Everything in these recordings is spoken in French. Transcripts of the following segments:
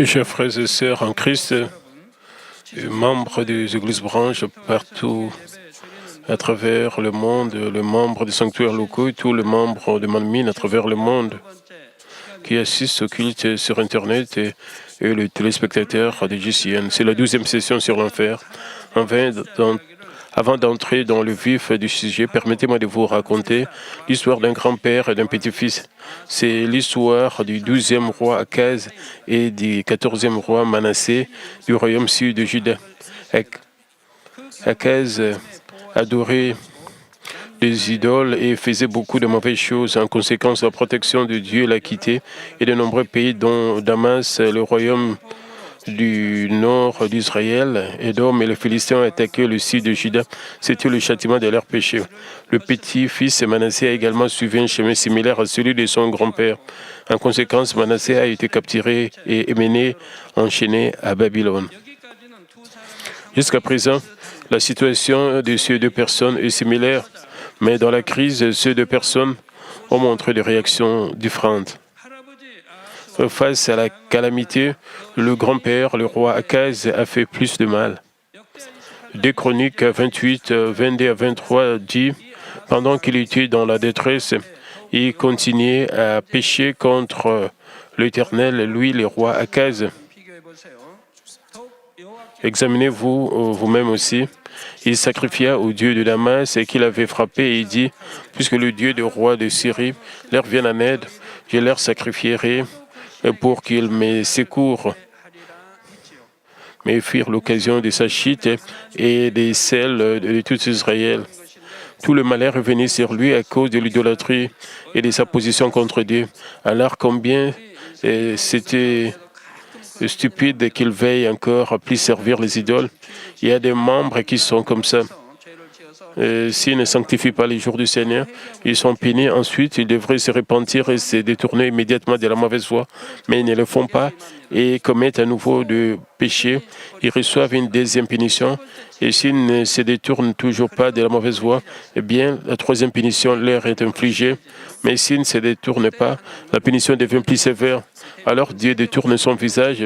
Chers frères et sœurs en Christ, membres des églises branches partout à travers le monde, les membres des sanctuaires locaux et tous les membres de Manmin à travers le monde qui assistent au culte sur Internet et les téléspectateurs de GCN. C'est la 12e session sur l'enfer. Avant d'entrer dans le vif du sujet, permettez-moi de vous raconter l'histoire d'un grand-père et d'un petit-fils. C'est l'histoire du 12e roi Akaz et du 14e roi Manassé du royaume sud de Juda. Akaz adorait des idoles et faisait beaucoup de mauvaises choses. En conséquence, la protection de Dieu l'a quitté et de nombreux pays, dont Damas, le royaume du nord d'Israël, Édom et les Philistins ont attaqué le sud de Juda. C'était le châtiment de leur péché. Le petit-fils Manassé a également suivi un chemin similaire à celui de son grand-père. En conséquence, Manassé a été capturé et mené, enchaîné à Babylone. Jusqu'à présent, la situation de ces deux personnes est similaire, mais dans la crise, ces deux personnes ont montré des réactions différentes. Face à la calamité, le grand-père, le roi Akaz, a fait plus de mal. 2 Chroniques 28, 22 à 23 dit, pendant qu'il était dans la détresse, il continuait à pécher contre l'Éternel, lui, le roi Akaz. Examinez-vous vous-même aussi. Il sacrifia au dieu de Damas et qu'il avait frappé et il dit, puisque le dieu du roi de Syrie leur vient en aide, je leur sacrifierai pour qu'ils me secourent. Mais ils firent l'occasion de sa chute et de celle de tout Israël. Tout le malheur est venu sur lui à cause de l'idolâtrie et de sa position contre Dieu. Alors combien c'était stupide qu'il veille encore à plus servir les idoles. Il y a des membres qui sont comme ça. S'ils ne sanctifient pas les jours du Seigneur, ils sont punis. Ensuite, ils devraient se repentir et se détourner immédiatement de la mauvaise voie. Mais ils ne le font pas et commettent à nouveau de péché. Ils reçoivent une deuxième punition. Et s'ils ne se détournent toujours pas de la mauvaise voie, eh bien, la troisième punition leur est infligée. Mais s'ils ne se détournent pas, la punition devient plus sévère. Alors Dieu détourne son visage.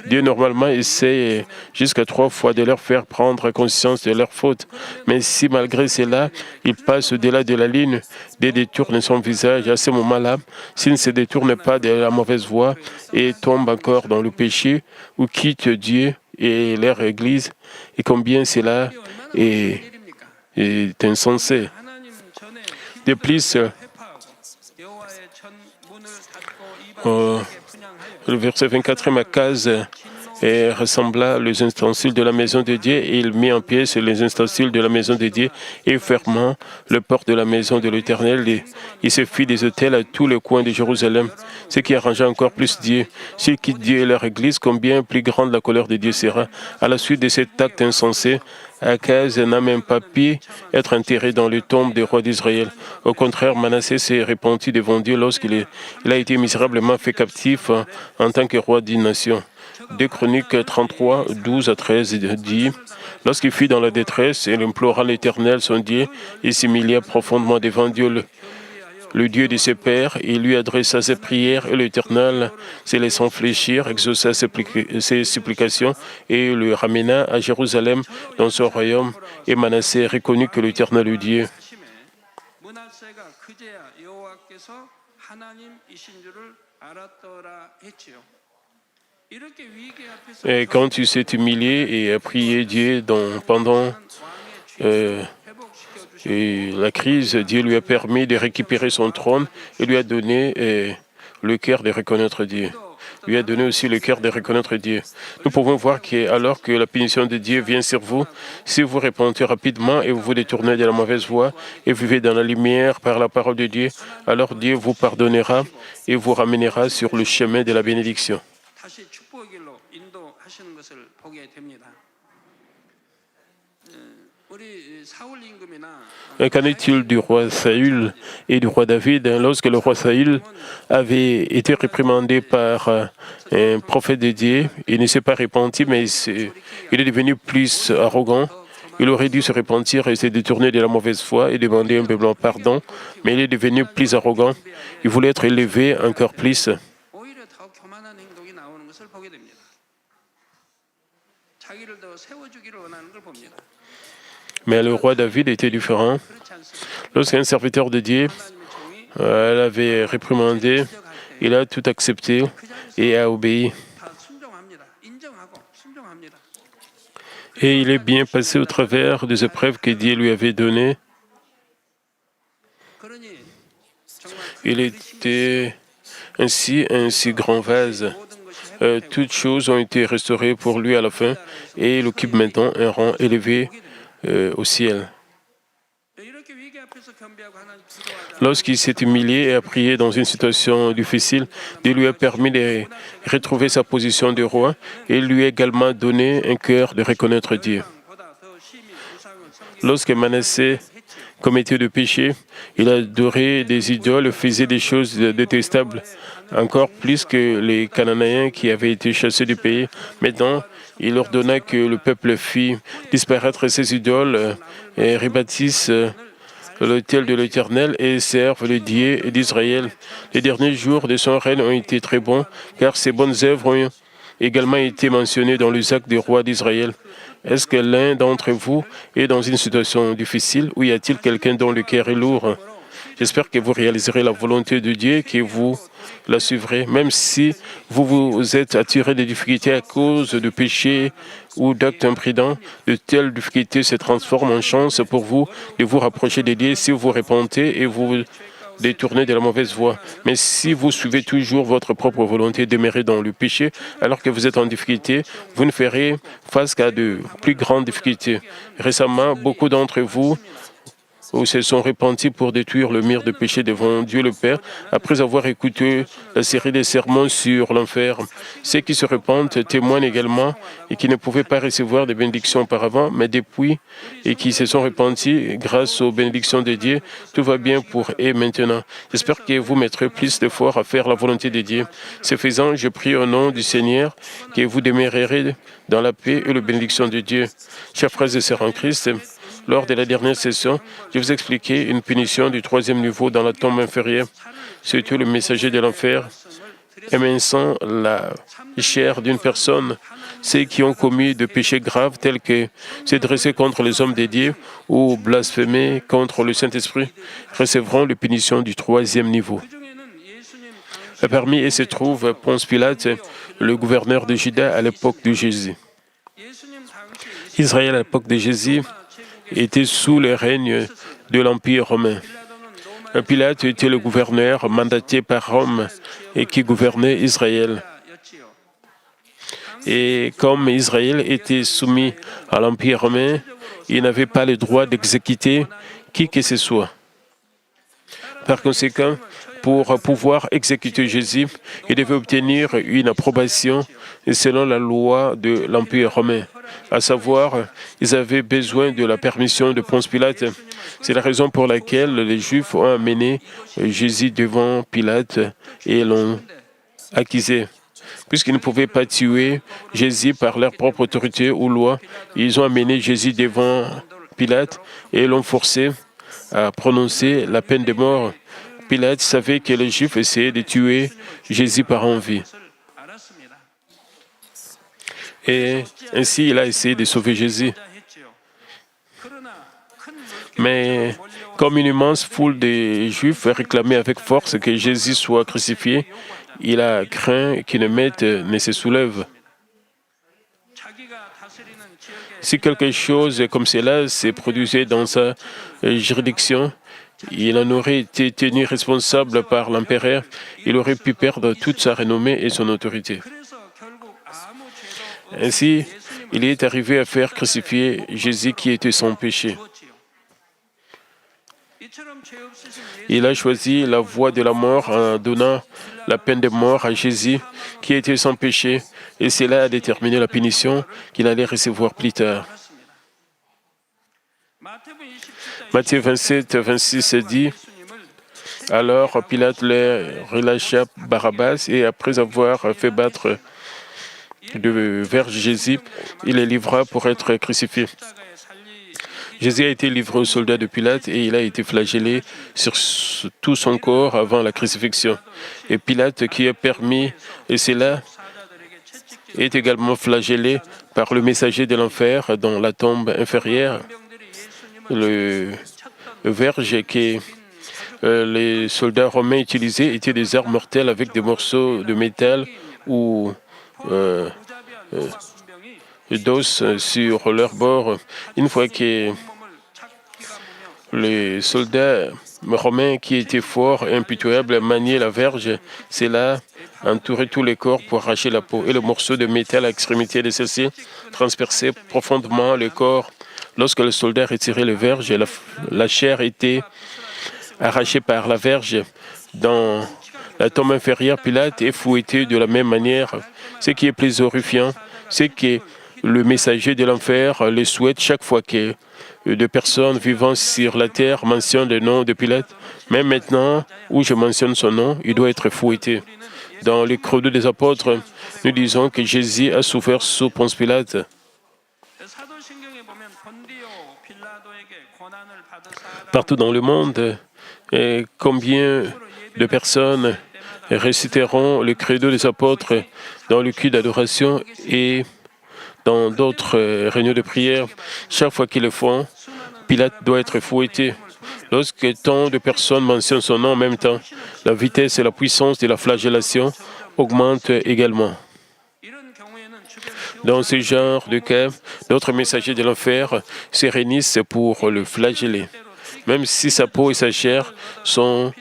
Dieu normalement essaie jusqu'à 3 fois de leur faire prendre conscience de leur faute. Mais si malgré cela, il passe au-delà de la ligne, Dieu détourne son visage. À ce moment-là, s'il ne se détourne pas de la mauvaise voie et tombe encore dans le péché ou quitte Dieu et leur Église, et combien cela est insensé. De plus, le verset 24e Akaz ressembla les ustensiles de la maison de Dieu et il mit en pièces les ustensiles de la maison de Dieu et fermant le port de la maison de l'Éternel. Il se fit des autels à tous les coins de Jérusalem, ce qui arrangea encore plus Dieu. S'ils quittent Dieu et leur Église, combien plus grande la colère de Dieu sera. À la suite de cet acte insensé, Akaz n'a même pas pu être enterré dans les tombes des rois d'Israël. Au contraire, Manassé s'est repenti devant Dieu lorsqu'il a été misérablement fait captif en tant que roi d'une nation. 2 Chroniques 33, 12 à 13 dit, lorsqu'il fut dans la détresse et il implora l'Éternel, son Dieu, il s'humilia profondément devant Dieu, le Dieu de ses pères, il lui adressa ses prières et l'Éternel, se laissant fléchir, exauça ses supplications et le ramena à Jérusalem dans son royaume. Et Manassé reconnut que l'Éternel est Dieu. Et quand il s'est humilié et a prié Dieu pendant la crise, Dieu lui a permis de récupérer son trône et lui a donné le cœur de reconnaître Dieu. Lui a donné aussi le cœur de reconnaître Dieu. Nous pouvons voir qu'alors que la punition de Dieu vient sur vous, si vous répondez rapidement et vous vous détournez de la mauvaise voie et vivez dans la lumière par la parole de Dieu, alors Dieu vous pardonnera et vous ramènera sur le chemin de la bénédiction. Qu'en est-il du roi Saül et du roi David? Lorsque le roi Saül avait été réprimandé par un prophète de Dieu, il ne s'est pas repenti, mais il est devenu plus arrogant. Il aurait dû se repentir et se détourner de la mauvaise foi et demander humblement pardon, mais il est devenu plus arrogant. Il voulait être élevé encore plus. 오히려 더 교만한 행동이 나오는 것을 보게 됩니다. 자기를 더 세워주기를 원하는 걸 봅니다. Mais le roi David était différent. 그렇지 않습니까? Lorsqu'un serviteur de Dieu 하나님의 종이 l'avait réprimandé, il a tout accepté et a obéi. 다 순종합니다. 인정하고 순종합니다. Et il est bien passé au travers des épreuves que Dieu lui avait données. 그러니 정말 Il était ainsi un si grand vase. Toutes choses ont été restaurées pour lui à la fin et il occupe maintenant un rang élevé au ciel. 이렇게 위기 앞에서 겸비하고 하나님 기도하자. Lorsqu'il s'est humilié et a prié dans une situation difficile, Dieu lui a permis de retrouver sa position de roi et il lui a également donné un cœur de reconnaître Dieu. 보다 더 심히 우상을 섬기는 Lorsque Manassé commettait de péché, il adorait des idoles, faisait des choses détestables, encore plus que les Cananéens qui avaient été chassés du pays. Maintenant, il ordonna que le peuple fît disparaître ses idoles et rebâtisse l'autel de l'Éternel et serve le Dieu d'Israël. Les derniers jours de son règne ont été très bons, car ses bonnes œuvres ont également été mentionnées dans les actes des rois d'Israël. Est-ce que l'un d'entre vous est dans une situation difficile ou y a-t-il quelqu'un dont le cœur est lourd? J'espère que vous réaliserez la volonté de Dieu et que vous la suivrez, même si vous vous êtes attiré des difficultés à cause de péchés ou d'actes imprudents. De telles difficultés se transforment en chance pour vous de vous rapprocher de Dieu si vous vous repentez et vous détournez de la mauvaise voie. Mais si vous suivez toujours votre propre volonté et demeurez dans le péché, alors que vous êtes en difficulté, vous ne ferez face qu'à de plus grandes difficultés. Récemment, beaucoup d'entre vous se sont repentis pour détruire le mur de péché devant Dieu le Père, après avoir écouté la série des sermons sur l'enfer. Ceux qui se repentent témoignent également et qui ne pouvaient pas recevoir des bénédictions auparavant, mais depuis, et qui se sont repentis grâce aux bénédictions de Dieu, tout va bien pour eux maintenant. J'espère que vous mettrez plus d'efforts à faire la volonté de Dieu. Ce faisant, je prie au nom du Seigneur que vous demeurerez dans la paix et la bénédiction de Dieu. Chers frères et sœurs en Christ, lors de la dernière session, je vous expliquais une punition du 3e niveau dans la tombe inférieure. Surtout le messager de l'enfer, éminçant la chair d'une personne, ceux qui ont commis de péchés graves tels que se dresser contre les hommes de Dieu ou blasphémer contre le Saint-Esprit, recevront les punitions du 3e niveau. Parmi eux se trouve Ponce Pilate, le gouverneur de Juda à l'époque de Jésus. Israël à l'époque de Jésus était sous le règne de l'Empire romain. Pilate était le gouverneur mandaté par Rome et qui gouvernait Israël. Et comme Israël était soumis à l'Empire romain, il n'avait pas le droit d'exécuter qui que ce soit. Par conséquent, pour pouvoir exécuter Jésus, il devait obtenir une approbation selon la loi de l'Empire romain. À savoir, ils avaient besoin de la permission de Ponce Pilate. C'est la raison pour laquelle les Juifs ont amené Jésus devant Pilate et l'ont accusé. Puisqu'ils ne pouvaient pas tuer Jésus par leur propre autorité ou loi, ils ont amené Jésus devant Pilate et l'ont forcé à prononcer la peine de mort. Pilate savait que les Juifs essayaient de tuer Jésus par envie. Et ainsi, il a essayé de sauver Jésus. Mais comme une immense foule de Juifs réclamait avec force que Jésus soit crucifié, il a craint qu'une mette ne se soulève. Si quelque chose comme cela se produisait dans sa juridiction, il en aurait été tenu responsable par l'empereur. Il aurait pu perdre toute sa renommée et son autorité. Ainsi, il est arrivé à faire crucifier Jésus qui était sans péché. Il a choisi la voie de la mort en donnant la peine de mort à Jésus qui était sans péché, et cela a déterminé la punition qu'il allait recevoir plus tard. Matthieu 27, 26 dit, « Alors Pilate leur relâcha Barabbas et après avoir fait battre vers Jésus, il les livra pour être crucifié. Jésus a été livré aux soldats de Pilate et il a été flagellé sur tout son corps avant la crucifixion. Et Pilate, qui a permis, et cela, est également flagellé par le messager de l'enfer dans la tombe inférieure. Le verge que les soldats romains utilisaient étaient des armes mortelles avec des morceaux de métal ou d'os sur leur bord. Une fois que les soldats romains qui étaient forts et impitoyables maniaient la verge, cela entourait tous les corps pour arracher la peau et le morceau de métal à l'extrémité de celle-ci transperçait profondément le corps. Lorsque le soldat retirait le verge, la chair était arrachée par la verge. Dans la tombe inférieure, Pilate est fouetté de la même manière. Ce qui est plus horrifiant, c'est que le messager de l'enfer le souhaite chaque fois que deux personnes vivant sur la terre mentionnent le nom de Pilate. Même maintenant où je mentionne son nom, il doit être fouetté. Dans les credos des apôtres, nous disons que Jésus a souffert sous Ponce Pilate. Partout dans le monde, combien de personnes réciteront le credo des apôtres dans le culte d'adoration et dans d'autres réunions de prière. Chaque fois qu'ils le font, Pilate doit être fouetté. Lorsque tant de personnes mentionnent son nom en même temps, la vitesse et la puissance de la flagellation augmentent également. Dans ce genre de cas, d'autres messagers de l'enfer se réunissent pour le flageller. Même si sa peau et sa chair sont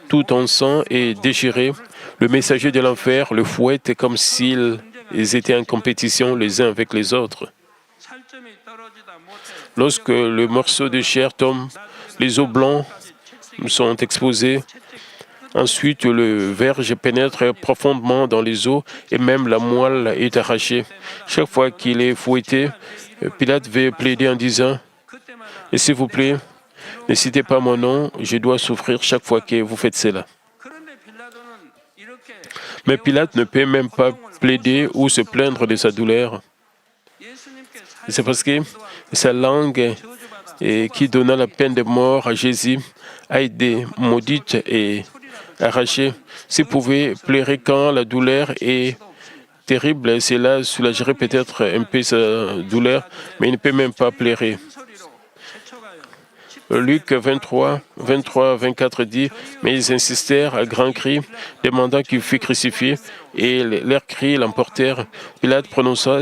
tout en sang et déchirées, le messager de l'enfer le fouette comme s'ils étaient en compétition les uns avec les autres. Lorsque le morceau de chair tombe, les os blancs sont exposés. Ensuite, le verge pénètre profondément dans les os et même la moelle est arrachée. Chaque fois qu'il est fouetté, Pilate veut plaider en disant « S'il vous plaît, ne citez pas mon nom, je dois souffrir chaque fois que vous faites cela. » Mais Pilate ne peut même pas plaider ou se plaindre de sa douleur. C'est parce que sa langue qui donna la peine de mort à Jésus a été maudite et arrachée. S'il pouvait pleurer quand la douleur est terrible, cela soulagerait peut-être un peu sa douleur, mais il ne peut même pas pleurer. Luc 23, 24 dit « Mais ils insistèrent à grands cris, demandant qu'il fût crucifié, et leurs cris l'emportèrent. Pilate prononça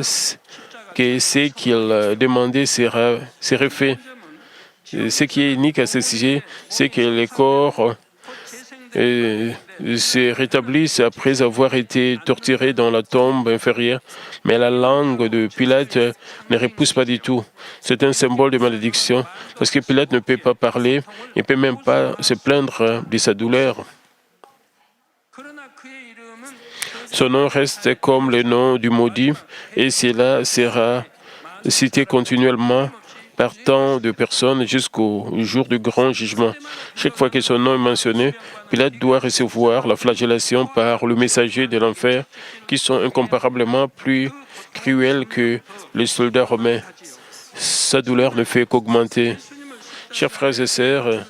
que ce qu'il demandait serait fait. » Ce qui est unique à ce sujet, c'est que les corps se rétablissent après avoir été torturés dans la tombe inférieure, mais la langue de Pilate ne repousse pas du tout. C'est un symbole de malédiction, parce que Pilate ne peut pas parler, il ne peut même pas se plaindre de sa douleur. Son nom reste comme le nom du maudit, et cela sera cité continuellement par tant de personnes jusqu'au jour du grand jugement. Chaque fois que son nom est mentionné, Pilate doit recevoir la flagellation par le messager de l'enfer, qui sont incomparablement plus cruels que les soldats romains. Sa douleur ne fait qu'augmenter. Chers frères et sœurs,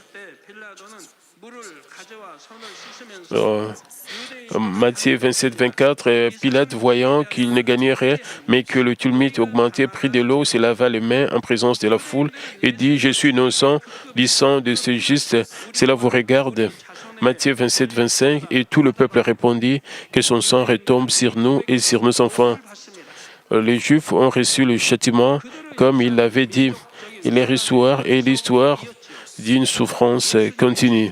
Matthieu 27, 24, Pilate, voyant qu'il ne gagnait rien, mais que le tumulte augmentait, prit de l'eau, se lava les mains en présence de la foule et dit « Je suis innocent du sang de ce juste, cela vous regarde. » Matthieu 27, 25, et tout le peuple répondit « Que son sang retombe sur nous et sur nos enfants. » Les Juifs ont reçu le châtiment comme il l'avait dit. Et l'histoire d'une souffrance continue.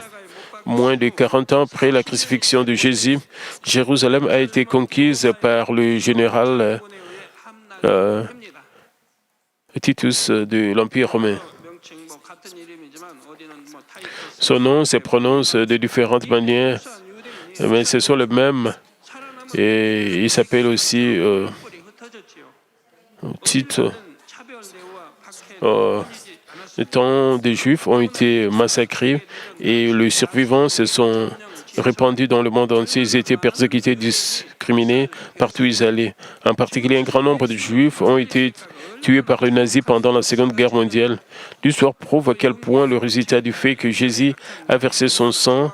Moins de 40 ans après la crucifixion de Jésus, Jérusalem a été conquise par le général Titus de l'Empire romain. Son nom se prononce de différentes manières, mais ce sont les mêmes. Et il s'appelle aussi Tite. Tant de Juifs ont été massacrés et les survivants se sont répandus dans le monde entier. Ils étaient persécutés, discriminés partout où ils allaient. En particulier, un grand nombre de Juifs ont été tués par les nazis pendant la Seconde Guerre mondiale. L'histoire prouve à quel point le résultat du fait que Jésus a versé son sang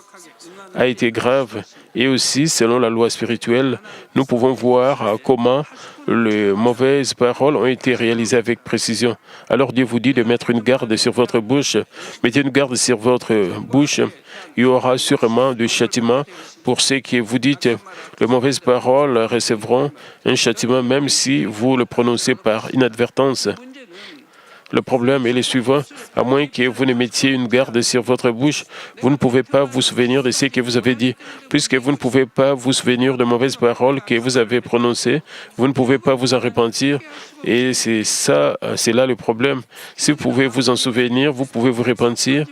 a été grave. Et aussi, selon la loi spirituelle, nous pouvons voir comment les mauvaises paroles ont été réalisées avec précision. Alors Dieu vous dit de mettre une garde sur votre bouche. Mettez une garde sur votre bouche. Il y aura sûrement du châtiment pour ceux qui vous dites. Les mauvaises paroles recevront un châtiment même si vous le prononcez par inadvertance. Le problème est le suivant. À moins que vous ne mettiez une garde sur votre bouche, vous ne pouvez pas vous souvenir de ce que vous avez dit. Puisque vous ne pouvez pas vous souvenir de mauvaises paroles que vous avez prononcées, vous ne pouvez pas vous en repentir. Et c'est là le problème. Si vous pouvez vous en souvenir, vous pouvez vous repentir,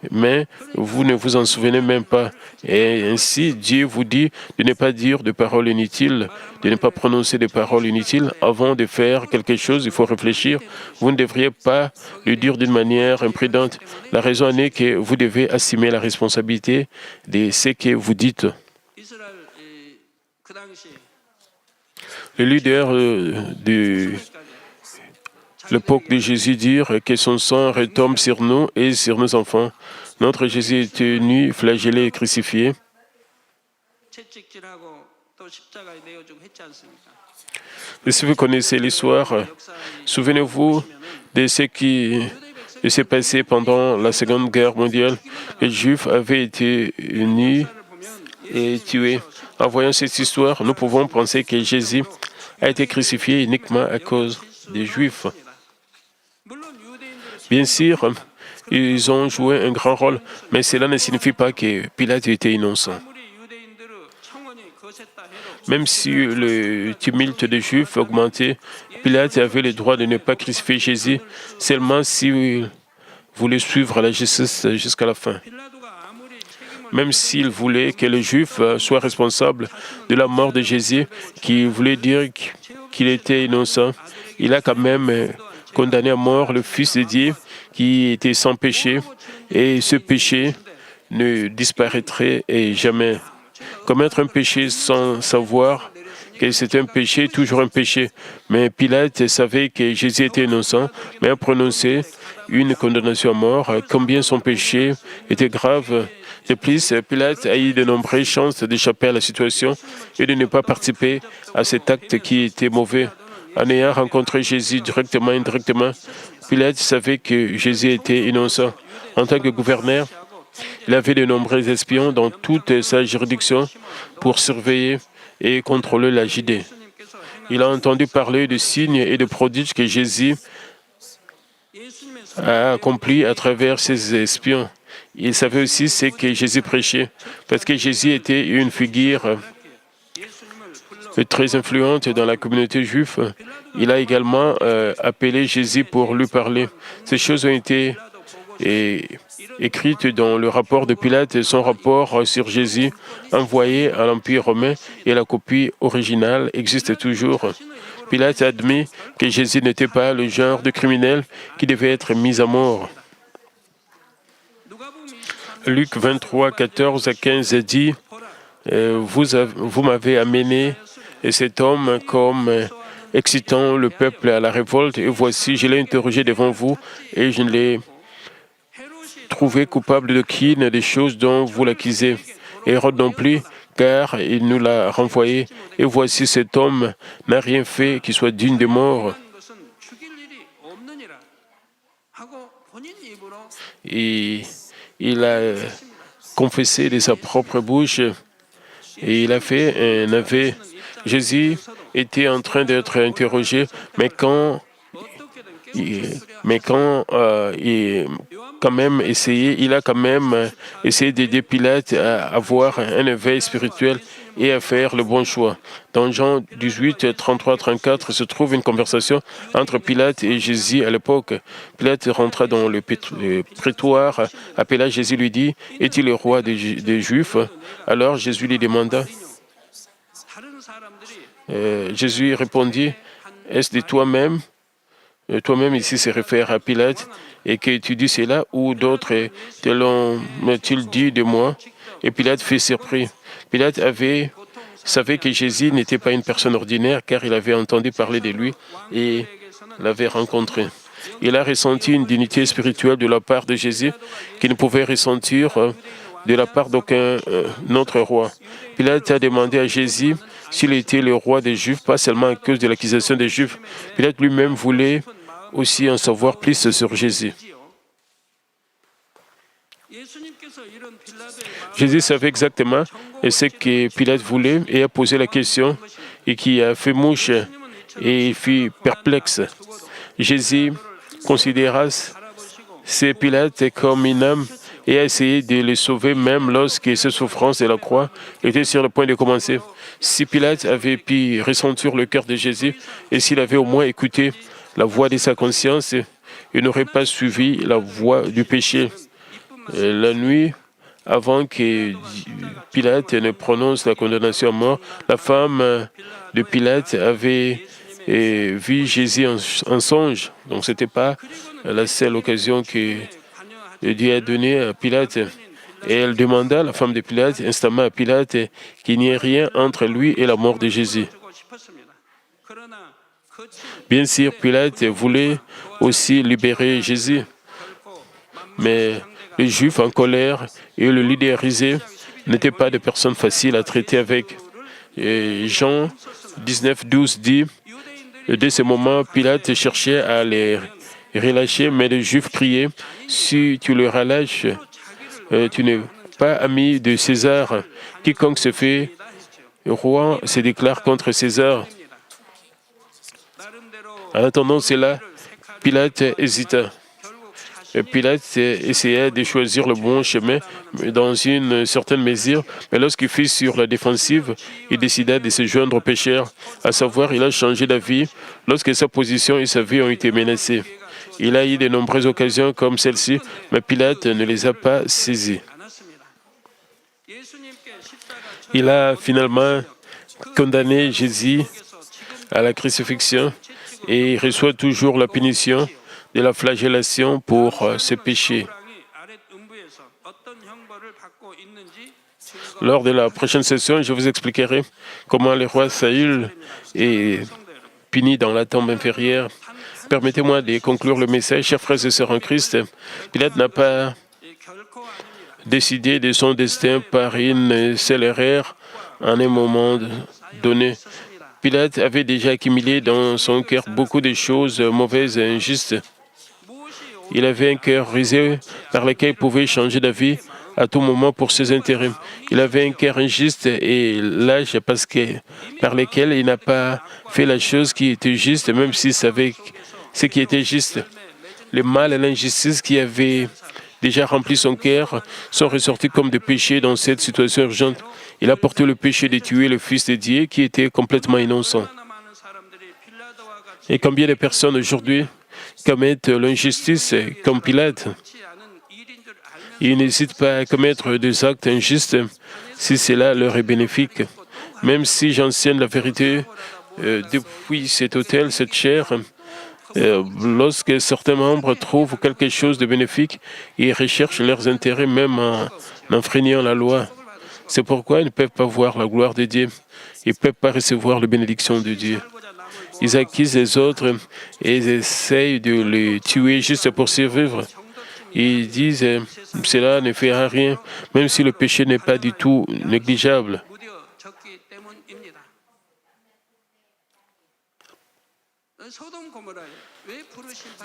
mais vous ne vous en souvenez même pas. Et ainsi, Dieu vous dit de ne pas dire de paroles inutiles, de ne pas prononcer de paroles inutiles. Avant de faire quelque chose, il faut réfléchir. Vous ne devriez pas le dire d'une manière imprudente. La raison en est que vous devez assumer la responsabilité de ce que vous dites. Le leader de l'époque de Jésus dit que son sang retombe sur nous et sur nos enfants. Notre Jésus est tenu, flagellé et crucifié. Et si vous connaissez l'histoire, souvenez-vous de ce qui s'est passé pendant la Seconde Guerre mondiale. Les Juifs avaient été unis et tués. En voyant cette histoire, nous pouvons penser que Jésus a été crucifié uniquement à cause des Juifs. Bien sûr, ils ont joué un grand rôle, mais cela ne signifie pas que Pilate était innocent. Même si le tumulte des Juifs augmentait, Pilate avait le droit de ne pas crucifier Jésus, seulement s'il voulait suivre la justice jusqu'à la fin. Même s'il voulait que les Juifs soient responsables de la mort de Jésus, qui voulait dire qu'il était innocent, il a quand même condamné à mort le Fils de Dieu qui était sans péché, et ce péché ne disparaîtrait jamais. Commettre un péché sans savoir que c'est un péché, toujours un péché. Mais Pilate savait que Jésus était innocent, mais a prononcé une condamnation à mort. Combien son péché était grave. De plus, Pilate a eu de nombreuses chances d'échapper à la situation et de ne pas participer à cet acte qui était mauvais. En ayant rencontré Jésus directement et indirectement, Pilate savait que Jésus était innocent. En tant que gouverneur, il avait de nombreux espions dans toute sa juridiction pour surveiller et contrôler la Judée. Il a entendu parler de signes et de prodiges que Jésus a accomplis à travers ses espions. Il savait aussi ce que Jésus prêchait, parce que Jésus était une figure très influente dans la communauté juive. Il a également appelé Jésus pour lui parler. Ces choses ont été écrites dans le rapport de Pilate et son rapport sur Jésus envoyé à l'Empire romain, et la copie originale existe toujours. Pilate a admis que Jésus n'était pas le genre de criminel qui devait être mis à mort. Luc 23, 14 à 15 dit « Vous m'avez amené cet homme comme excitant le peuple à la révolte, et voici, je l'ai interrogé devant vous, et je ne l'ai trouvé coupable de crime des choses dont vous l'accusez. Hérode non plus, car il nous l'a renvoyé, et voici, cet homme n'a rien fait qui soit digne de mort. » Et il a confessé de sa propre bouche et il a fait un aveu. Jésus était en train d'être interrogé, mais quand il a quand même essayé d'aider Pilate à avoir un éveil spirituel et à faire le bon choix. Dans Jean 18, 33, 34 se trouve une conversation entre Pilate et Jésus à l'époque. Pilate rentra dans le prétoire, appela Jésus, lui dit « Es-tu le roi des Juifs ?» Alors Jésus lui demanda, Jésus répondit « Est-ce de toi-même ?» Toi-même ici se réfère à Pilate, et que tu dis cela, ou d'autres te l'ont-ils dit de moi? Et Pilate fut surpris. Pilate savait que Jésus n'était pas une personne ordinaire car il avait entendu parler de lui et l'avait rencontré. Il a ressenti une dignité spirituelle de la part de Jésus qu'il ne pouvait ressentir de la part d'aucun autre roi. Pilate a demandé à Jésus s'il était le roi des Juifs, pas seulement à cause de l'accusation des Juifs. Pilate lui-même voulait aussi en savoir plus sur Jésus. Jésus savait exactement ce que Pilate voulait et a posé la question et qui a fait mouche et il fut perplexe. Jésus considéra ces Pilate comme une âme et a essayé de le sauver même lorsque ses souffrances de la croix étaient sur le point de commencer. Si Pilate avait pu ressentir le cœur de Jésus et s'il avait au moins écouté la voix de sa conscience, il n'aurait pas suivi la voie du péché. La nuit, avant que Pilate ne prononce la condamnation à mort, la femme de Pilate avait vu Jésus en songe. Donc, ce n'était pas la seule occasion que Dieu a donnée à Pilate. Et elle demanda, la femme de Pilate, instamment à Pilate, qu'il n'y ait rien entre lui et la mort de Jésus. Bien sûr, Pilate voulait aussi libérer Jésus. Mais les Juifs en colère et le leaderisé n'étaient pas des personnes faciles à traiter avec. Et Jean 19, 12 dit, dès ce moment, Pilate cherchait à les relâcher, mais les Juifs criaient, si tu le relâches, tu n'es pas ami de César. Quiconque se fait roi se déclare contre César. En attendant cela, Pilate hésita. Pilate essaya de choisir le bon chemin dans une certaine mesure, mais lorsqu'il fut sur la défensive, il décida de se joindre aux pécheurs, à savoir, il a changé d'avis lorsque sa position et sa vie ont été menacées. Il a eu de nombreuses occasions comme celle-ci, mais Pilate ne les a pas saisies. Il a finalement condamné Jésus à la crucifixion et il reçoit toujours la punition de la flagellation pour ses péchés. Lors de la prochaine session, je vous expliquerai comment le roi Saül est puni dans la tombe inférieure. Permettez-moi de conclure le message, chers frères et sœurs en Christ. Pilate n'a pas décidé de son destin par une seule erreur en un moment donné. Pilate avait déjà accumulé dans son cœur beaucoup de choses mauvaises et injustes. Il avait un cœur brisé par lequel il pouvait changer d'avis à tout moment pour ses intérêts. Il avait un cœur injuste et lâche par lequel il n'a pas fait la chose qui était juste, même s'il savait ce qui était juste. Le mal et l'injustice qui avaient déjà rempli son cœur sont ressortis comme des péchés dans cette situation urgente. Il a porté le péché de tuer le Fils de Dieu qui était complètement innocent. Et combien de personnes aujourd'hui commettent l'injustice comme Pilate? Ils n'hésitent pas à commettre des actes injustes si cela leur est bénéfique. Même si j'enseigne la vérité depuis cet autel, cette chair, lorsque certains membres trouvent quelque chose de bénéfique, ils recherchent leurs intérêts même en enfreignant la loi. C'est pourquoi ils ne peuvent pas voir la gloire de Dieu. Ils ne peuvent pas recevoir la bénédiction de Dieu. Ils accusent les autres et ils essayent de les tuer juste pour survivre. Ils disent cela ne fera rien, même si le péché n'est pas du tout négligeable.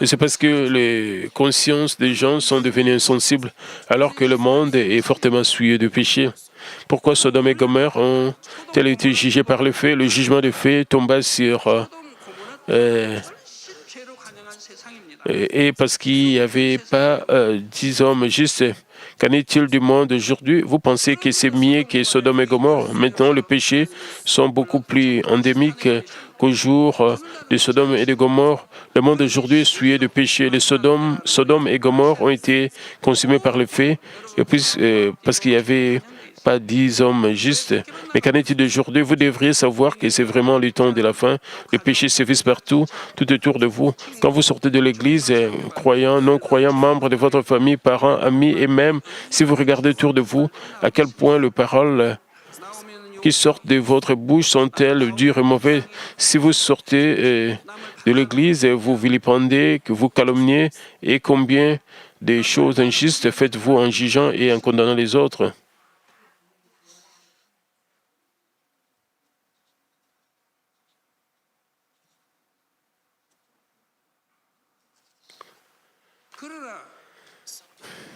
Et c'est parce que les consciences des gens sont devenues insensibles, alors que le monde est fortement souillé de péché. Pourquoi Sodome et Gomorrhe ont-elles été jugées par les faits? Le jugement des faits tomba sur... et parce qu'il n'y avait pas 10 hommes justes. Qu'en est-il du monde aujourd'hui? Vous pensez que c'est mieux que Sodome et Gomorrhe? Maintenant, les péchés sont beaucoup plus endémiques qu'au jour de Sodome et de Gomorrhe. Le monde aujourd'hui est souillé de péché. Les Sodome et Gomorrhe ont été consumés par le feu, et puis, parce qu'il y avait pas 10 hommes justes. Mais qu'en est-il d'aujourd'hui? Vous devriez savoir que c'est vraiment le temps de la fin. Le péché sévit partout, tout autour de vous. Quand vous sortez de l'église, croyants, non-croyants, membres de votre famille, parents, amis, et même si vous regardez autour de vous, à quel point les paroles qui sortent de votre bouche sont-elles dures et mauvaises? Si vous sortez de l'église, vous vilipendez, que vous calomniez, et combien de choses injustes faites-vous en jugeant et en condamnant les autres?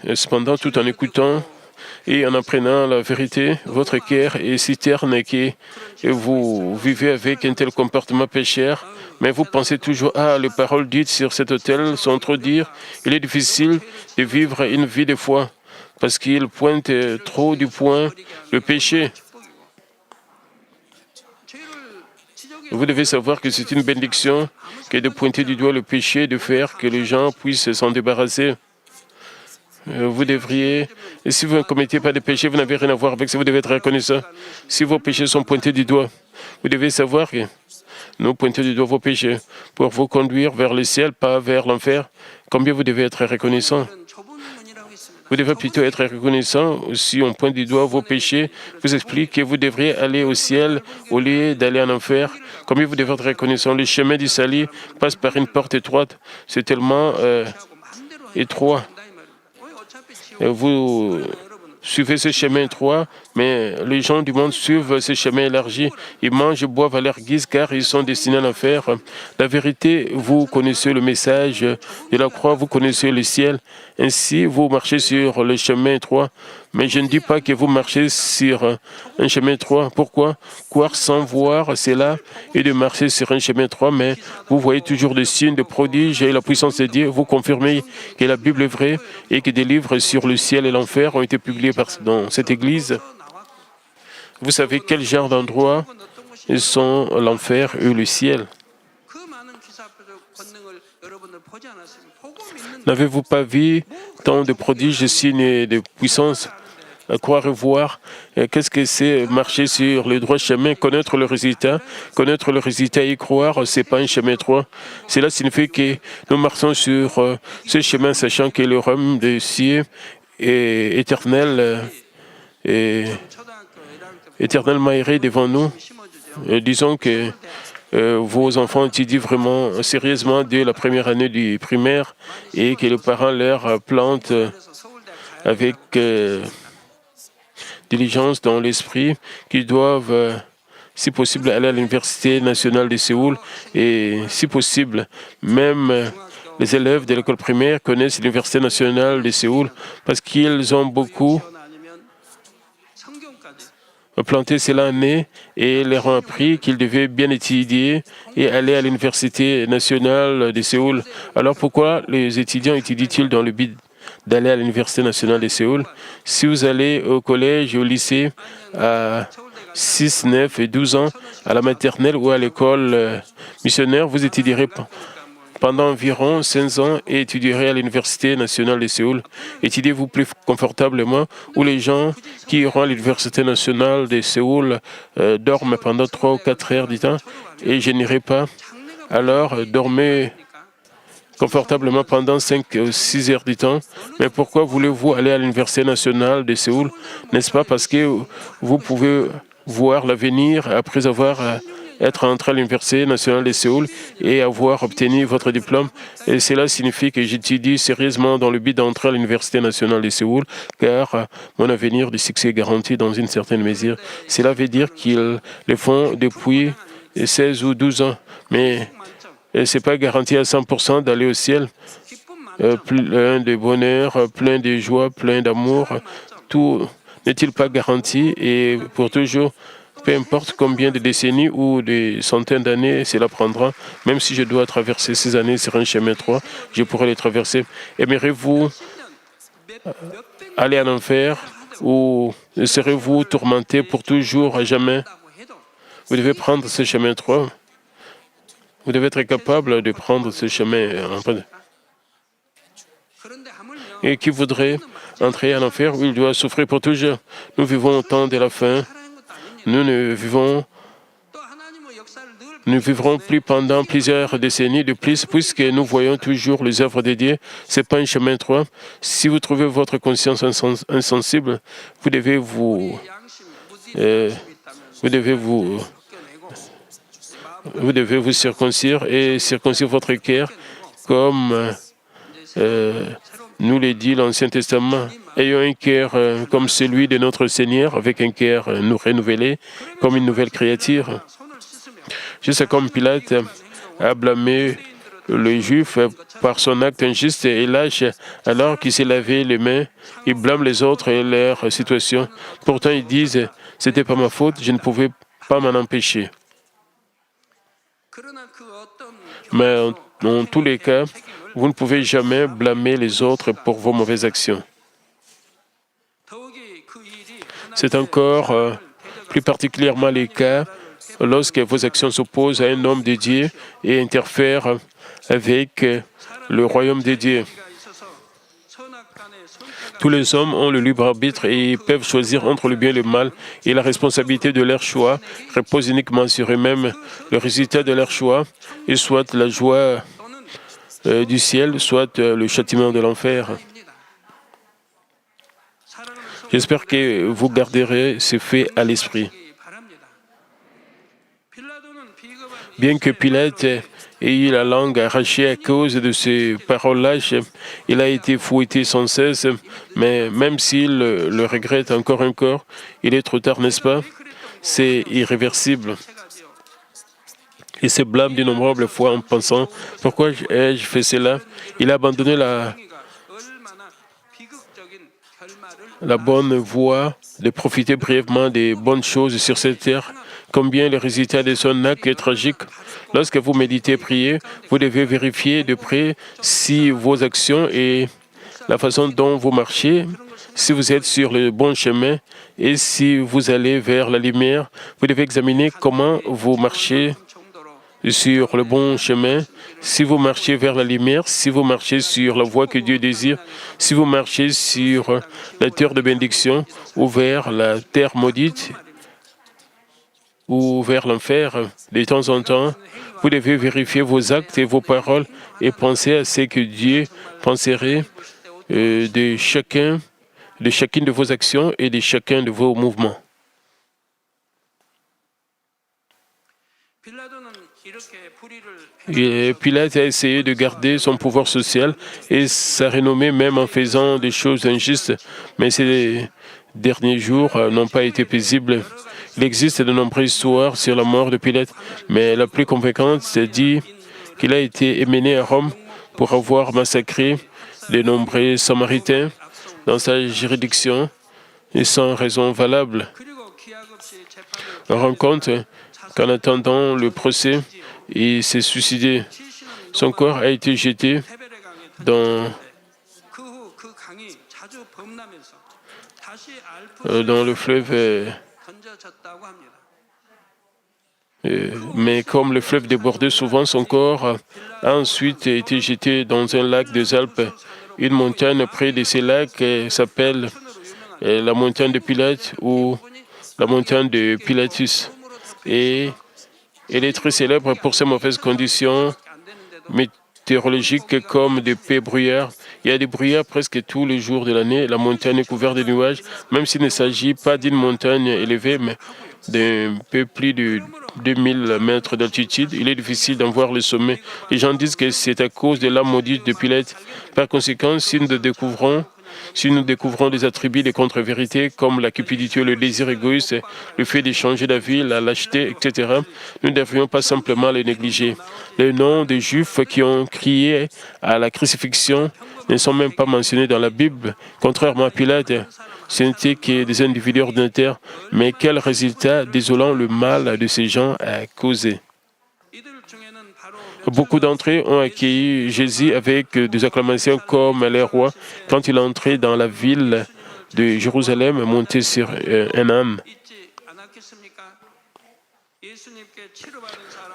Et cependant, tout en écoutant et en apprenant la vérité, votre cœur est si terne que vous vivez avec un tel comportement pécheur, mais vous pensez toujours, ah, les paroles dites sur cet autel sont trop dures. Il est difficile de vivre une vie de foi parce qu'il pointe trop du point le péché. Vous devez savoir que c'est une bénédiction que de pointer du doigt le péché, de faire que les gens puissent s'en débarrasser. Vous devriez, et si vous ne commettez pas de péché, vous n'avez rien à voir avec ça, vous devez être reconnaissant. Si vos péchés sont pointés du doigt, vous devez savoir que nous pointons du doigt vos péchés pour vous conduire vers le ciel, pas vers l'enfer. Combien vous devez être reconnaissant? Vous devez plutôt être reconnaissant. Si on pointe du doigt vos péchés, vous explique que vous devriez aller au ciel au lieu d'aller en enfer. Combien vous devez être reconnaissant? Le chemin du salut passe par une porte étroite. C'est tellement étroit. Vous suivez ce chemin étroit, mais les gens du monde suivent ce chemin élargi. Ils mangent et boivent à leur guise car ils sont destinés à l'enfer. La vérité, vous connaissez le message de la croix, vous connaissez le ciel. Ainsi, vous marchez sur le chemin étroit. Mais je ne dis pas que vous marchez sur un chemin étroit. Pourquoi? Croire sans voir, c'est là, et de marcher sur un chemin étroit, mais vous voyez toujours des signes, des prodiges et la puissance de Dieu. Vous confirmez que la Bible est vraie et que des livres sur le ciel et l'enfer ont été publiés dans cette église. Vous savez quel genre d'endroits sont l'enfer et le ciel. N'avez-vous pas vu tant de prodiges, de signes et de puissances? Croire et voir, qu'est-ce que c'est marcher sur le droit chemin, connaître le résultat et y croire, ce n'est pas un chemin étroit. Cela signifie que nous marchons sur ce chemin, sachant que le royaume des cieux est éternel et éternellement erré devant nous. Disons que vos enfants étudient vraiment sérieusement dès la première année du primaire et que les parents leur plantent avec diligence dans l'esprit qu'ils doivent, si possible, aller à l'Université nationale de Séoul et, si possible, même les élèves de l'école primaire connaissent l'Université nationale de Séoul parce qu'ils ont beaucoup planté cela année et leur ont appris qu'ils devaient bien étudier et aller à l'Université nationale de Séoul. Alors pourquoi les étudiants étudient-ils dans le but d'aller à l'Université nationale de Séoul? Si vous allez au collège et au lycée à 6, 9 et 12 ans, à la maternelle ou à l'école missionnaire, vous étudierez pendant environ 15 ans et étudierez à l'Université nationale de Séoul. Étudiez-vous plus confortablement ou les gens qui iront à l'Université nationale de Séoul dorment pendant 3 ou 4 heures du temps et je n'irai pas. Alors, dormez confortablement pendant 5 ou 6 heures du temps. Mais pourquoi voulez-vous aller à l'Université nationale de Séoul? N'est-ce pas parce que vous pouvez voir l'avenir après avoir être entré à l'Université nationale de Séoul et avoir obtenu votre diplôme? Et cela signifie que j'étudie sérieusement dans le but d'entrer à l'Université nationale de Séoul, car mon avenir de succès est garanti dans une certaine mesure. Cela veut dire qu'ils le font depuis 16 ou 12 ans. Mais ce n'est pas garanti à 100% d'aller au ciel. Plein de bonheur, plein de joie, plein d'amour. Tout n'est-il pas garanti et pour toujours? Peu importe combien de décennies ou de centaines d'années cela prendra, même si je dois traverser ces années sur un chemin étroit, je pourrai les traverser. Aimeriez-vous aller en enfer ou serez-vous tourmenté pour toujours, à jamais? Vous devez prendre ce chemin étroit. Vous devez être capable de prendre ce chemin. Et qui voudrait entrer en enfer où il doit souffrir pour toujours. Nous vivons au temps de la fin. Nous ne vivrons plus pendant plusieurs décennies de plus, puisque nous voyons toujours les œuvres de Dieu. Ce n'est pas un chemin droit. Si vous trouvez votre conscience insensible, vous devez vous circoncire et circoncire votre cœur comme nous le dit l'Ancien Testament. Ayons un cœur comme celui de notre Seigneur, avec un cœur nous renouvelé comme une nouvelle créature. Juste comme Pilate a blâmé le Juif par son acte injuste et lâche, alors qu'il s'est lavé les mains, il blâme les autres et leur situation. Pourtant, ils disent, c'était pas ma faute, je ne pouvais pas m'en empêcher. Mais en tous les cas, vous ne pouvez jamais blâmer les autres pour vos mauvaises actions. C'est encore plus particulièrement le cas lorsque vos actions s'opposent à un homme de Dieu et interfèrent avec le royaume de Dieu. Tous les hommes ont le libre arbitre et peuvent choisir entre le bien et le mal, et la responsabilité de leur choix repose uniquement sur eux-mêmes. Le résultat de leur choix est soit la joie du ciel, soit le châtiment de l'enfer. J'espère que vous garderez ces faits à l'esprit. Bien que Pilate ait eu la langue arrachée à cause de ces paroles lâches, il a été fouetté sans cesse, mais même s'il le regrette encore, il est trop tard, n'est-ce pas? C'est irréversible. Il se blâme d'innombrables fois en pensant « Pourquoi ai-je fait cela ?» Il a abandonné la bonne voie de profiter brièvement des bonnes choses sur cette terre. Combien le résultat de son acte est tragique. Lorsque vous méditez prier, vous devez vérifier de près si vos actions et la façon dont vous marchez, si vous êtes sur le bon chemin et si vous allez vers la lumière, vous devez examiner comment vous marchez sur le bon chemin, si vous marchez vers la lumière, si vous marchez sur la voie que Dieu désire, si vous marchez sur la terre de bénédiction ou vers la terre maudite ou vers l'enfer. De temps en temps, vous devez vérifier vos actes et vos paroles et penser à ce que Dieu penserait de chacune de vos actions et de chacun de vos mouvements. Et Pilate a essayé de garder son pouvoir social et sa renommée même en faisant des choses injustes, mais ces derniers jours n'ont pas été paisibles. Il existe de nombreuses histoires sur la mort de Pilate, mais la plus convaincante dit qu'il a été emmené à Rome pour avoir massacré de nombreux Samaritains dans sa juridiction et sans raison valable. On rend compte qu'en attendant le procès, il s'est suicidé. Son corps a été jeté dans le fleuve. Mais comme le fleuve débordait souvent, son corps a ensuite été jeté dans un lac des Alpes. Une montagne près de ces lacs s'appelle la montagne de Pilate ou la montagne de Pilatus. Et elle est très célèbre pour ses mauvaises conditions météorologiques comme des brouillards. Il y a des brouillards presque tous les jours de l'année. La montagne est couverte de nuages, même s'il ne s'agit pas d'une montagne élevée, mais d'un peu plus de 2000 mètres d'altitude. Il est difficile d'en voir le sommet. Les gens disent que c'est à cause de l'âme maudite de Pilate. Par conséquent, si nous découvrons des attributs de contre-vérité comme la cupidité, le désir égoïste, le fait d'échanger la vie, la lâcheté, etc., nous ne devrions pas simplement les négliger. Les noms des Juifs qui ont crié à la crucifixion ne sont même pas mentionnés dans la Bible, contrairement à Pilate. Ce n'étaient que des individus ordinaires, mais quel résultat désolant le mal de ces gens a causé. Beaucoup d'entre eux ont accueilli Jésus avec des acclamations comme les rois quand il entrait dans la ville de Jérusalem monté sur un âne.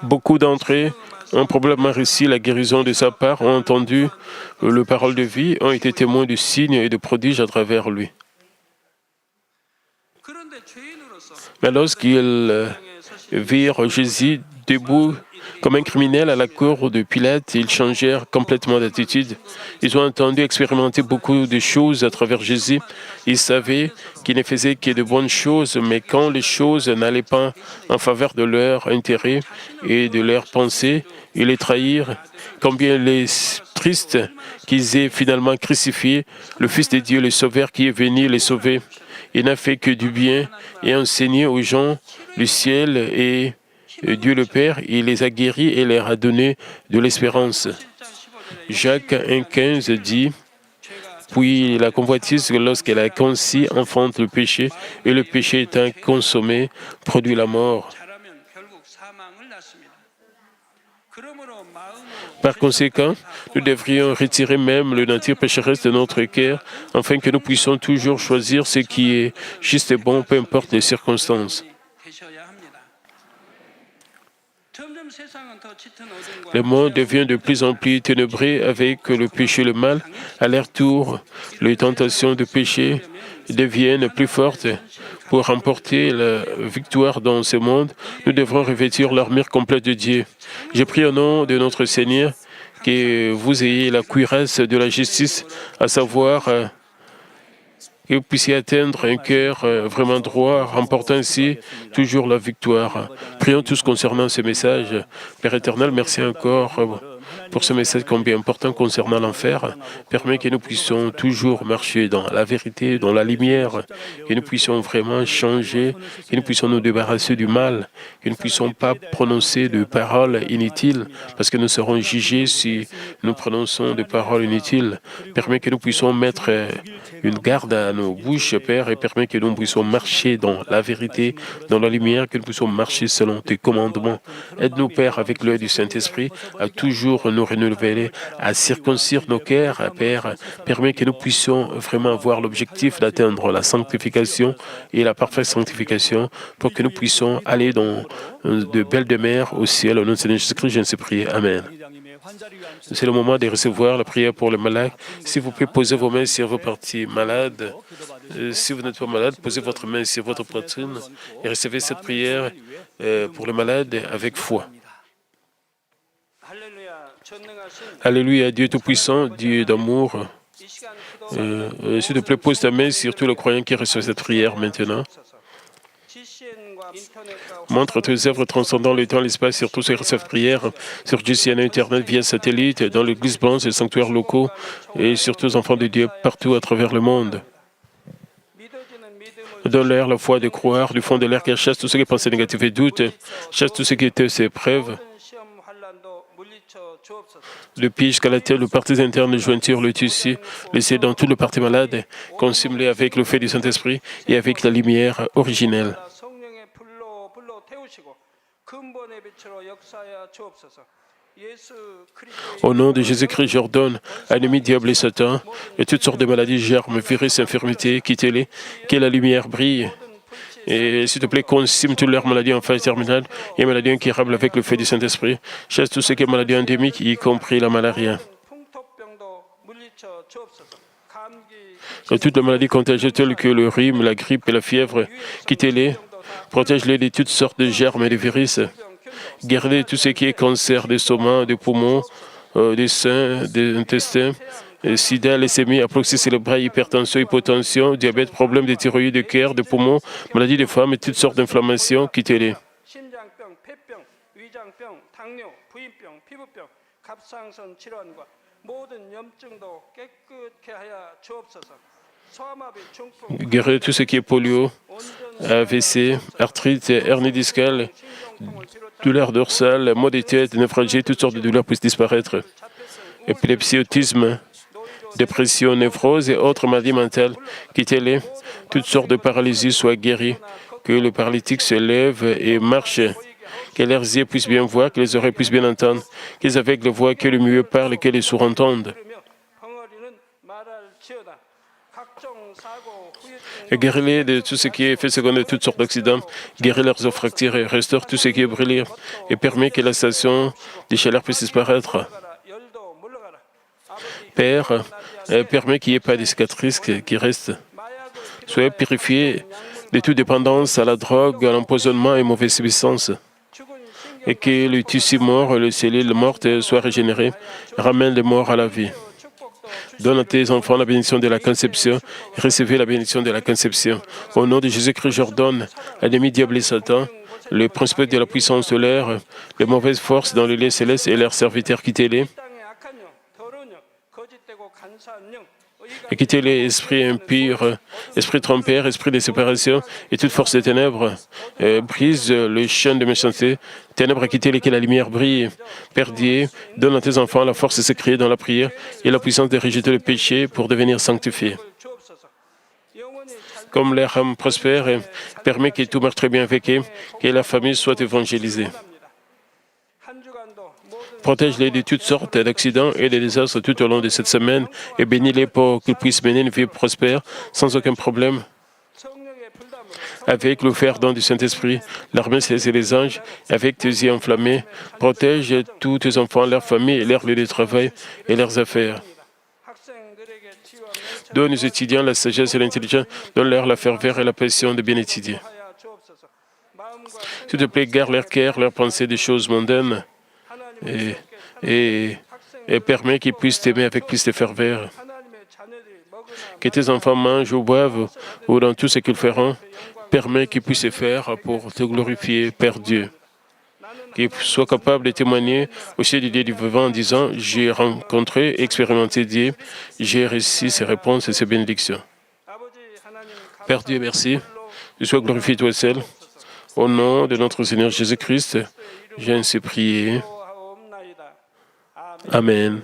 Beaucoup d'entre eux ont probablement reçu la guérison de sa part, ont entendu le parole de vie, ont été témoins de signes et de prodiges à travers lui. Mais lorsqu'ils virent Jésus debout comme un criminel à la cour de Pilate, ils changèrent complètement d'attitude. Ils ont entendu expérimenter beaucoup de choses à travers Jésus. Ils savaient qu'il ne faisait que de bonnes choses, mais quand les choses n'allaient pas en faveur de leur intérêt et de leurs pensées, ils les trahirent. Combien il est triste qu'ils aient finalement crucifié le Fils de Dieu, le Sauveur qui est venu les sauver. Il n'a fait que du bien et enseigné aux gens le ciel et Dieu le Père. Il les a guéris et leur a donné de l'espérance. Jacques 1,15 dit « Puis la convoitise, lorsqu'elle a conçu, enfante le péché, et le péché étant consommé, produit la mort. » Par conséquent, nous devrions retirer même le nature pécheresse de notre cœur, afin que nous puissions toujours choisir ce qui est juste et bon, peu importe les circonstances. Le monde devient de plus en plus ténébreux avec le péché et le mal. À leur tour, les tentations de péché deviennent plus fortes. Pour remporter la victoire dans ce monde, nous devrons revêtir l'armure complète de Dieu. Je prie au nom de notre Seigneur que vous ayez la cuirasse de la justice, à savoir que vous puissiez atteindre un cœur vraiment droit, remportant ainsi toujours la victoire. Prions tous concernant ce message. Père éternel, merci encore pour ce message combien important concernant l'enfer. Permet que nous puissions toujours marcher dans la vérité, dans la lumière, que nous puissions vraiment changer, que nous puissions nous débarrasser du mal, que nous ne puissions pas prononcer de paroles inutiles, parce que nous serons jugés si nous prononçons des paroles inutiles. Permet que nous puissions mettre une garde à nos bouches, Père, et permet que nous puissions marcher dans la vérité, dans la lumière, que nous puissions marcher selon tes commandements. Aide-nous, Père, avec l'œil du Saint-Esprit, à toujours nous renouveler, à circoncire nos cœurs, Père. Permet que nous puissions vraiment avoir l'objectif d'atteindre la sanctification et la parfaite sanctification pour que nous puissions aller dans de belles demeures au ciel. Au nom de Seigneur Jésus-Christ, je ne sais prier. Amen. C'est le moment de recevoir la prière pour les malades. S'il vous plaît, posez vos mains sur vos parties malades. Si vous n'êtes pas malade, posez votre main sur votre poitrine et recevez cette prière pour les malades avec foi. Alléluia, Dieu Tout-Puissant, Dieu d'amour. S'il te plaît, pose ta main sur tous les croyants qui reçoivent cette prière maintenant. Montre tes œuvres transcendant le temps et l'espace sur tous ceux qui reçoivent prière, sur GCN Internet via satellite, dans l'église blanche et les sanctuaires locaux, et sur tous les enfants de Dieu partout à travers le monde. Donne-leur la foi de croire, du fond de leur cœur, chasse tous ceux qui pensent négatifs et doutent, chasse tous ceux qui étaient ces preuves. Depuis jusqu'à la terre, le parti interne, le jointure, le tissu, laissez dans tout le parti malade, consume-les avec le feu du Saint-Esprit et avec la lumière originelle. Au nom de Jésus-Christ, j'ordonne à l'ennemi, diable et Satan, et toutes sortes de maladies, germes, virus, infirmités, quittez-les, que la lumière brille. Et s'il te plaît, consume toutes leurs maladies en phase terminale et maladies incurables avec le feu du Saint-Esprit. Chasse tout ce qui est maladie endémique, y compris la malaria. Et toutes les maladies contagieuses telles que le rhume, la grippe et la fièvre, quittez-les. Protège-les de toutes sortes de germes et de virus. Gardez tout ce qui est cancer des estomacs, des poumons, des seins, des intestins, sida, leucémie, apoplexie cérébrale, hypertension, hypotension, diabète, problèmes de thyroïde, de cœur, de poumons, maladies des femmes et toutes sortes d'inflammations, quittez-les. Guérir tout ce qui est polio, AVC, arthrite, hernie discale, douleurs dorsales, maux de tête, névralgie, toutes sortes de douleurs puissent disparaître. Épilepsie, autisme, dépression, névrose et autres maladies mentales, quittez-les. Toutes sortes de paralysies soient guéries. Que le paralytique se lève et marche. Que leurs yeux puissent bien voir, que les oreilles puissent bien entendre. Que les aveugles voient, que les muets parlent et que les sourds entendent. Et guéris-les de tout ce qui est fait secondaire, de toutes sortes d'accidents. Guéris leurs os fracturés, restaure tout ce qui est brûlé et permet que la station de chaleur puisse disparaître. Père, permet qu'il n'y ait pas de cicatrices qui restent. Soyez purifiés de toute dépendance à la drogue, à l'empoisonnement et mauvaise substance. Et que le tissu mort et les cellules mortes soient régénérées. Ramène les morts à la vie. Donne à tes enfants la bénédiction de la conception. Recevez la bénédiction de la conception. Au nom de Jésus-Christ, j'ordonne à l'ennemi diable et Satan, le principe de la puissance de l'air, les mauvaises forces dans les lieux célestes et leurs serviteurs, quittez-les. Et quittez-les, esprits impurs, esprits trompeurs, esprits de séparation et toute force des ténèbres. Brise le chaîne de méchanceté. Ténèbres, quittez-les, que la lumière brille. Père Dieu, donne à tes enfants la force de se créer dans la prière et la puissance de rejeter le péché pour devenir sanctifiés. Comme leur âme prospère, permet que tout marche très bien avec eux, que la famille soit évangélisée. Protège-les de toutes sortes d'accidents et de désastres tout au long de cette semaine et bénis-les pour qu'ils puissent mener une vie prospère sans aucun problème. Avec le fer don du Saint-Esprit, l'armée céleste et les anges, avec tes yeux enflammés, protège tous tes enfants, leurs familles, leurs lieux de travail et leurs affaires. Donne aux étudiants la sagesse et l'intelligence, donne-leur la ferveur et la passion de bien étudier. S'il te plaît, garde leur cœur, leurs pensées des choses mondaines et permet qu'ils puissent t'aimer avec plus de ferveur. Que tes enfants mangent ou boivent ou dans tout ce qu'ils feront, permet qu'ils puissent le faire pour te glorifier, Père Dieu. Qu'ils soient capables de témoigner au ciel du Dieu du vivant en disant « J'ai rencontré et expérimenté Dieu, j'ai reçu ses réponses et ses bénédictions. » Père Dieu, merci. Je sois glorifié toi seul. Au nom de notre Seigneur Jésus-Christ, j'ai ainsi prié. Amen.